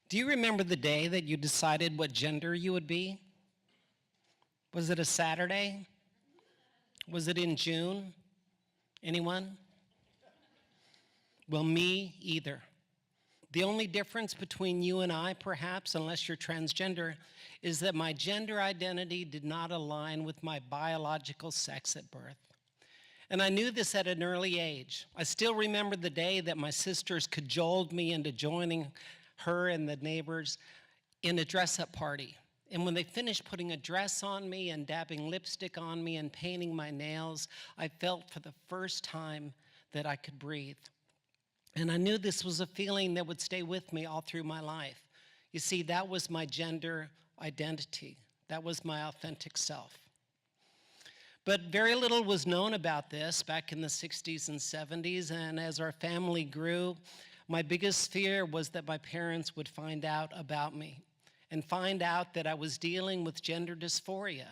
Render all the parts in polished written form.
Do you remember the day that you decided what gender you would be? Was it a Saturday? Was it in June? Anyone? Well, me either. The only difference between you and I, perhaps, unless you're transgender, is that my gender identity did not align with my biological sex at birth. And I knew this at an early age. I still remember the day that my sisters cajoled me into joining her and the neighbors in a dress-up party. And when they finished putting a dress on me and dabbing lipstick on me and painting my nails, I felt for the first time that I could breathe. And I knew this was a feeling that would stay with me all through my life. You see, that was my gender identity. That was my authentic self. But very little was known about this back in the 60s and 70s, and as our family grew, my biggest fear was that my parents would find out about me and find out that I was dealing with gender dysphoria,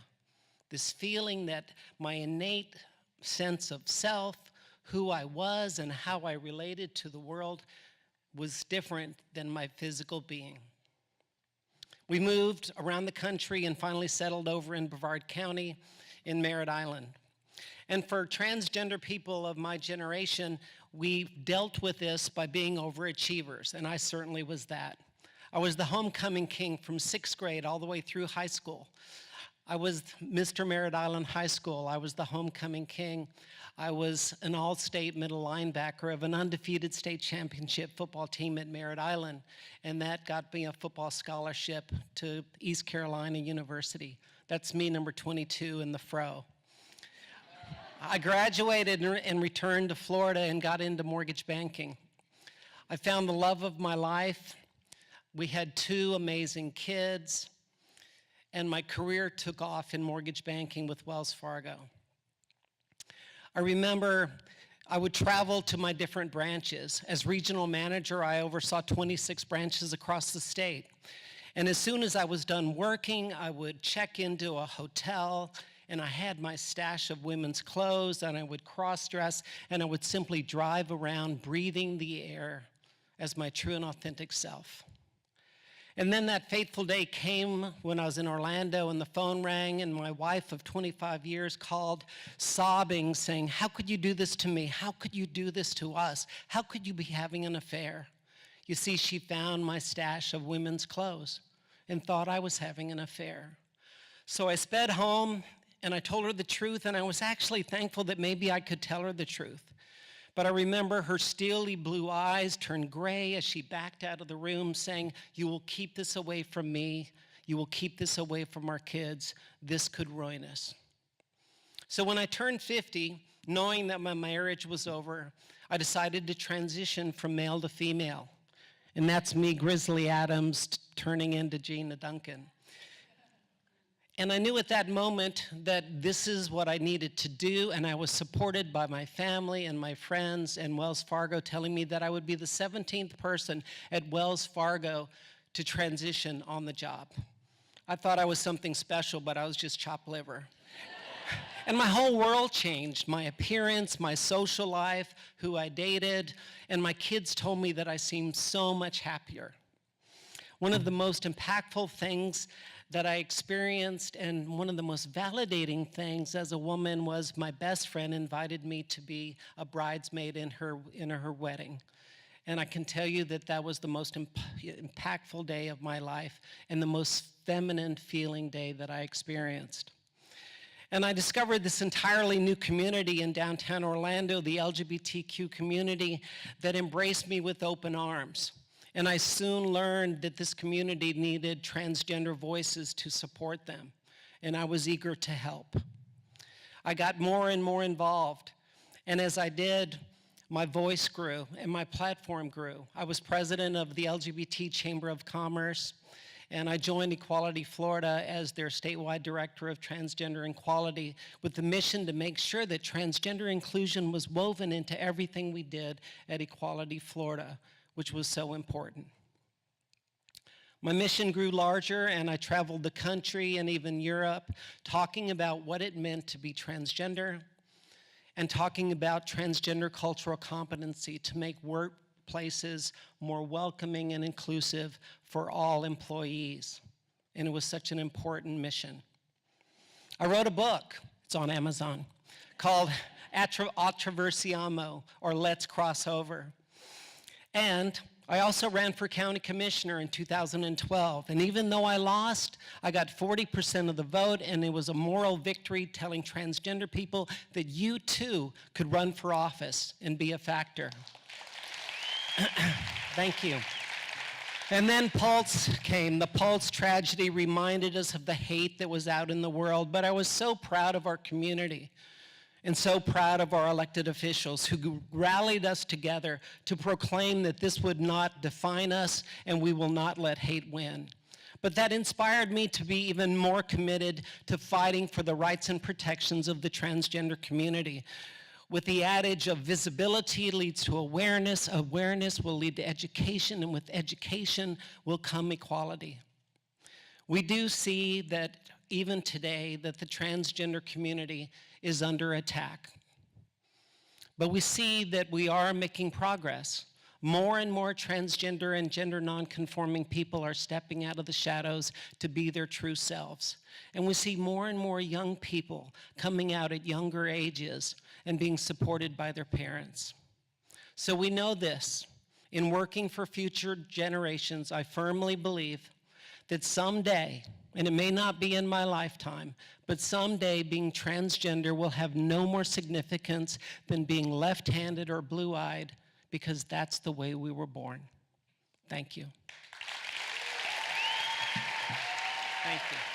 this feeling that my innate sense of self, who I was and how I related to the world, was different than my physical being. We moved around the country and finally settled over in Brevard County in Merritt Island. And for transgender people of my generation, we dealt with this by being overachievers, and I certainly was that. I was the homecoming king from 6th grade all the way through high school. I was Mr. Merritt Island High School. I was the homecoming king. I was an all-state middle linebacker of an undefeated state championship football team at Merritt Island, and that got me a football scholarship to East Carolina University. That's me, number 22 in the fro. I graduated and returned to Florida and got into mortgage banking. I found the love of my life. We had 2 amazing kids, and my career took off in mortgage banking with Wells Fargo. I remember I would travel to my different branches. As regional manager, I oversaw 26 branches across the state. And as soon as I was done working, I would check into a hotel, and I had my stash of women's clothes, and I would cross-dress, and I would simply drive around breathing the air as my true and authentic self. And then that fateful day came when I was in Orlando, and the phone rang, and my wife of 25 years called, sobbing, saying, "How could you do this to me? How could you do this to us? How could you be having an affair?" You see, she found my stash of women's clothes and thought I was having an affair. So I sped home, and I told her the truth, and I was actually thankful that maybe I could tell her the truth. But I remember her steely blue eyes turned gray as she backed out of the room, saying, "You will keep this away from me. You will keep this away from our kids. This could ruin us." So when I turned 50, knowing that my marriage was over, I decided to transition from male to female. And that's me, Grizzly Adams, turning into Gina, Duncan. And I knew at that moment that this is what I needed to do, and I was supported by my family and my friends and Wells Fargo telling me that I would be the 17th person at Wells Fargo to transition on the job. I thought I was something special, but I was just chopped liver. And my whole world changed, my appearance, my social life, who I dated, and my kids told me that I seemed so much happier. One of the most impactful things that I experienced, and one of the most validating things as a woman, was my best friend invited me to be a bridesmaid in her wedding. And I can tell you that that was the most impactful day of my life and the most feminine feeling day that I experienced. And I discovered this entirely new community in downtown Orlando, the LGBTQ community, that embraced me with open arms. And I soon learned that this community needed transgender voices to support them, and I was eager to help. I got more and more involved, and as I did, my voice grew and my platform grew. I was president of the LGBT Chamber of Commerce, and I joined Equality Florida as their statewide director of transgender equality, with the mission to make sure that transgender inclusion was woven into everything we did at Equality Florida, which was so important. My mission grew larger, and I traveled the country and even Europe talking about what it meant to be transgender and talking about transgender cultural competency to make workplaces more welcoming and inclusive for all employees. And it was such an important mission. I wrote a book, it's on Amazon, called Attraversiamo, or Let's Cross Over. And I also ran for county commissioner in 2012, and even though I lost, I got 40% of the vote, and it was a moral victory telling transgender people that you too could run for office and be a factor. Thank you. And then Pulse came. The Pulse tragedy reminded us of the hate that was out in the world, but I was so proud of our community and so proud of our elected officials who rallied us together to proclaim that this would not define us and we will not let hate win. But that inspired me to be even more committed to fighting for the rights and protections of the transgender community. With the adage of visibility leads to awareness, awareness will lead to education, and with education will come equality. We do see that even today that the transgender community is under attack. But we see that we are making progress. More and more transgender and gender nonconforming people are stepping out of the shadows to be their true selves. And we see more and more young people coming out at younger ages and being supported by their parents. So we know this. In working for future generations, I firmly believe that someday, and it may not be in my lifetime, but someday being transgender will have no more significance than being left-handed or blue-eyed, because that's the way we were born. Thank you. Thank you.